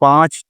5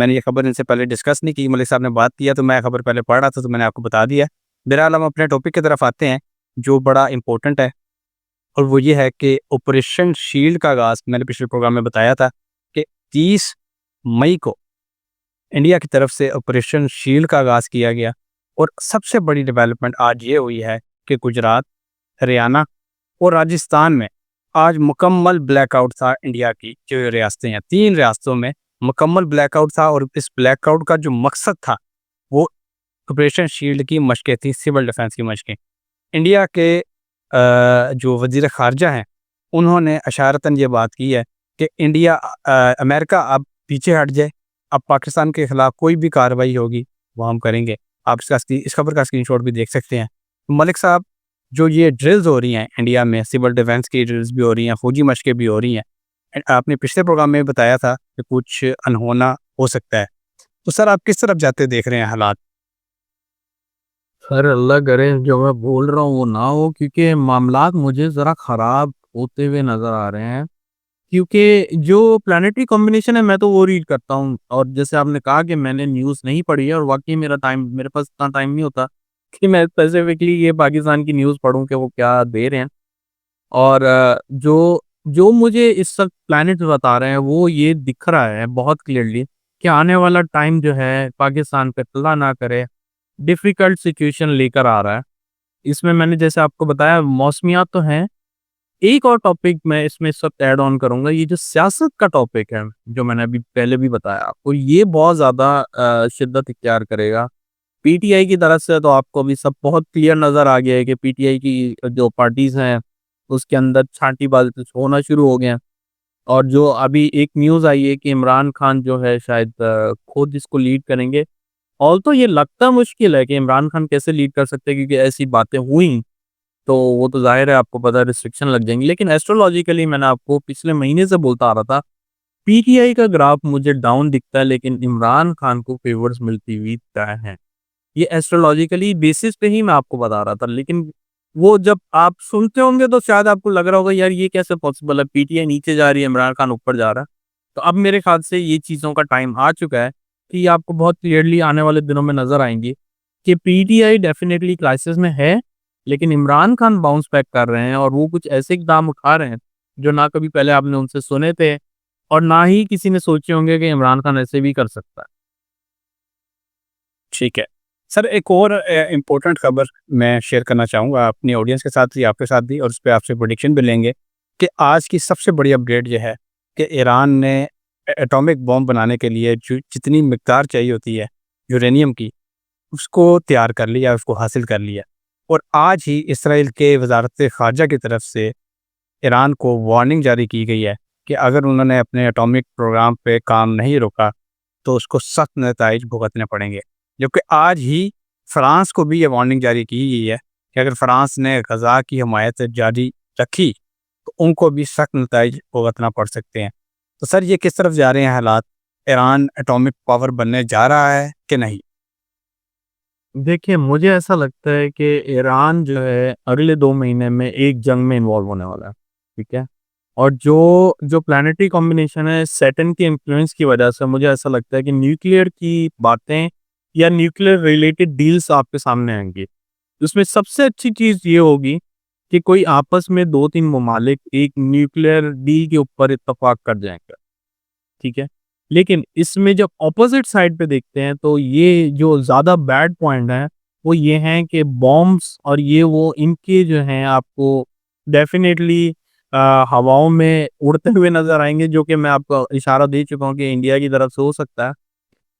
میں نے یہ خبر ان سے پہلے ڈسکس نہیں کی، ملک صاحب نے بات کیا تو میں خبر پہلے پڑھ رہا تھا تو میں نے آپ کو بتا دیا. بہرحال ہم اپنے ٹاپک کی طرف آتے ہیں جو بڑا امپورٹنٹ ہے، اور وہ یہ ہے کہ آپریشن شیلڈ کا آغاز میں نے پچھلے پروگرام میں بتایا تھا کہ 30 مئی کو انڈیا کی طرف سے آپریشن شیلڈ کا آغاز کیا گیا. اور سب سے بڑی ڈیولپمنٹ آج یہ ہوئی ہے کہ گجرات، ہریانہ اور راجستھان میں آج مکمل بلیک آؤٹ تھا. انڈیا کی جو ریاستیں ہیں 3 ریاستوں میں مکمل بلیک آؤٹ تھا، اور اس بلیک آؤٹ کا جو مقصد تھا وہ آپریشن شیلڈ کی مشقیں تھیں، سول ڈیفنس کی مشقیں. انڈیا کے جو وزیر خارجہ ہیں انہوں نے اشارتاً یہ بات کی ہے کہ امریکہ اب پیچھے ہٹ جائے، اب پاکستان کے خلاف کوئی بھی کارروائی ہوگی وہ ہم کریں گے. آپ اس خبر کا اسکرین شاٹ بھی دیکھ سکتے ہیں. ملک صاحب، جو یہ ڈرلز ہو رہی ہیں انڈیا میں، سول ڈیفنس کی ڈرلز بھی ہو رہی ہیں، فوجی مشقیں بھی ہو رہی ہیں، آپ نے پچھلے پروگرام میں بتایا تھا کہ کچھ انہونا ہو سکتا ہے. تو سر آپ کس طرف جاتے دیکھ رہے ہیں حالات؟ سر اللہ کرے جو میں بول رہا ہوں وہ نہ ہو، کیونکہ معاملات مجھے ذرا خراب ہوتے ہوئے نظر آ رہے ہیں. کیونکہ جو پلانٹری کمبینیشن ہے میں تو وہ ریڈ کرتا ہوں، اور جیسے آپ نے کہا کہ میں نے نیوز نہیں پڑھی ہے، اور واقعی میرے پاس اتنا ٹائم نہیں ہوتا کہ میں اسپیسیفکلی یہ پاکستان کی نیوز پڑھوں کہ وہ کیا دے رہے ہیں. اور جو مجھے اس وقت پلانٹ بتا رہے ہیں وہ یہ دکھ رہا ہے بہت کلیئرلی کہ آنے والا ٹائم جو ہے پاکستان پہ اللہ نہ کرے ڈیفیکلٹ سچویشن لے کر آ رہا ہے. اس میں نے جیسے آپ کو بتایا موسمیات تو ہیں. ایک اور ٹاپک میں اس میں اس وقت ایڈ آن کروں گا، یہ جو سیاست کا ٹاپک ہے جو میں نے ابھی پہلے بھی بتایا آپ کو، یہ بہت زیادہ شدت اختیار کرے گا پی ٹی آئی کی طرف سے. تو آپ کو بھی سب بہت کلیئر نظر آ گیا ہے کہ پی ٹی آئی کی جو پارٹیز ہیں اس کے اندر چھانٹی بازی ہونا شروع ہو گئے ہیں. اور جو ابھی ایک نیوز آئی ہے کہ عمران خان جو ہے شاید خود اس کو لیڈ کریں گے. اور تو یہ لگتا مشکل ہے کہ عمران خان کیسے لیڈ کر سکتے ہیں، کیونکہ ایسی باتیں ہوئیں تو وہ تو ظاہر ہے آپ کو پتا ریسٹرکشن لگ جائیں گی. لیکن ایسٹرولوجیکلی میں نے آپ کو پچھلے مہینے سے بولتا آ رہا تھا پی ٹی آئی کا گراف مجھے ڈاؤن دکھتا ہے، لیکن عمران خان کو فیورز ملتی ہوئی طے ہیں. یہ ایسٹرولوجیکلی بیسس پہ ہی میں آپ کو بتا رہا تھا. لیکن وہ جب آپ سنتے ہوں گے تو شاید آپ کو لگ رہا ہوگا یار یہ کیسے پاسبل ہے، پی ٹی آئی نیچے جا رہی ہے، عمران خان اوپر جا رہا ہے. تو اب میرے خیال سے یہ چیزوں کا ٹائم آ چکا ہے کہ یہ آپ کو بہت کلیئرلی آنے والے دنوں میں نظر آئیں گی کہ P T I definitely crisis میں ہے، لیکن عمران خان باؤنس بیک کر رہے ہیں، اور وہ کچھ ایسے اقدام اٹھا رہے ہیں جو نہ کبھی پہلے آپ نے ان سے سنے تھے اور نہ ہی کسی نے سوچے ہوں گے کہ عمران خان ایسے بھی کر سکتا ہے. ٹھیک ہے سر، ایک اور امپورٹنٹ خبر میں شیئر کرنا چاہوں گا اپنی آڈینس کے ساتھ بھی، آپ کے ساتھ بھی، اور اس پہ آپ سے پریڈکشن بھی لیں گے کہ آج کی سب سے بڑی اپڈیٹ یہ ہے کہ ایران نے ایٹامک بم بنانے کے لیے جتنی مقدار چاہیے ہوتی ہے یورینیم کی، اس کو تیار کر لیا، اس کو حاصل کر لیا. اور آج ہی اسرائیل کے وزارت خارجہ کی طرف سے ایران کو وارننگ جاری کی گئی ہے کہ اگر انہوں نے اپنے ایٹامک پروگرام پہ کام نہیں روکا تو اس کو سخت نتائج بھگتنے پڑیں گے. جبکہ آج ہی فرانس کو بھی یہ وارننگ جاری کی گئی ہے کہ اگر فرانس نے غزہ کی حمایت جاری رکھی تو ان کو بھی سخت نتائج بھگتنا پڑ سکتے ہیں. تو سر یہ کس طرف جا رہے ہیں حالات؟ ایران ایٹامک پاور بننے جا رہا ہے کہ نہیں؟ دیکھیے مجھے ایسا لگتا ہے کہ ایران جو ہے اگلے 2 مہینے میں ایک جنگ میں انوالو ہونے والا ہے. ٹھیک ہے، اور جو پلانٹری کمبینیشن ہے سیٹن کی انفلوئنس کی وجہ سے مجھے ایسا لگتا ہے کہ نیوکلیئر کی باتیں یا نیوکلیئر ریلیٹڈ ڈیلز آپ کے سامنے آئیں گی. اس میں سب سے اچھی چیز یہ ہوگی کہ کوئی آپس میں 2-3 ممالک ایک نیوکلیئر ڈیل کے اوپر اتفاق کر جائیں گے. ٹھیک ہے، لیکن اس میں جب اپوزٹ سائڈ پہ دیکھتے ہیں تو یہ جو زیادہ بیڈ پوائنٹ ہیں وہ یہ ہیں کہ بامبس اور یہ وہ ان کے جو ہیں آپ کو ڈیفینیٹلی ہواؤں میں اڑتے ہوئے نظر آئیں گے، جو کہ میں آپ کو اشارہ دے چکا ہوں کہ انڈیا کی طرف سے ہو سکتا ہے.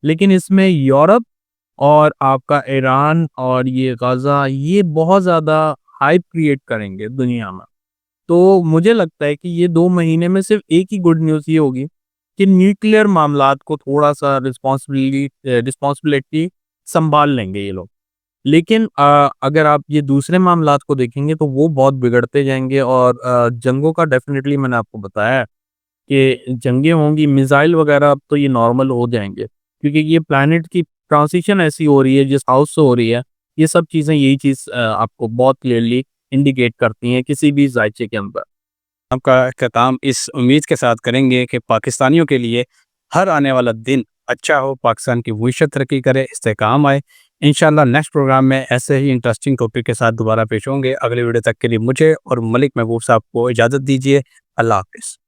لیکن اس میں یورپ اور آپ کا ایران اور یہ غزہ یہ بہت زیادہ ہائپ کریٹ کریں گے دنیا میں. تو مجھے لگتا ہے کہ یہ 2 مہینے میں صرف ایک ہی گڈ نیوز یہ ہوگی کہ نیوکلیئر معاملات کو تھوڑا سا رسپانسبلٹی سنبھال لیں گے یہ لوگ. لیکن اگر آپ یہ دوسرے معاملات کو دیکھیں گے تو وہ بہت بگڑتے جائیں گے، اور جنگوں کا ڈیفینیٹلی میں نے آپ کو بتایا کہ جنگیں ہوں گی، میزائل وغیرہ اب تو یہ نارمل ہو جائیں گے، کیونکہ یہ پلانٹ کی ٹرانزیشن ایسی ہو رہی ہے جس ہاؤس سے ہو رہی ہے. یہ سب چیزیں یہی چیز آپ کو بہت کلیئرلی انڈیکیٹ کرتی ہیں کسی بھی ذائچے کے اندر. آپ کا اختتام اس امید کے ساتھ کریں گے کہ پاکستانیوں کے لیے ہر آنے والا دن اچھا ہو، پاکستان کی معیشت ترقی کرے، استحکام آئے۔ انشاءاللہ نیکسٹ پروگرام میں ایسے ہی انٹرسٹنگ ٹاپک کے ساتھ دوبارہ پیش ہوں گے۔ اگلی ویڈیو تک کے لیے مجھے اور ملک محبوب صاحب کو اجازت دیجیے۔ اللہ حافظ۔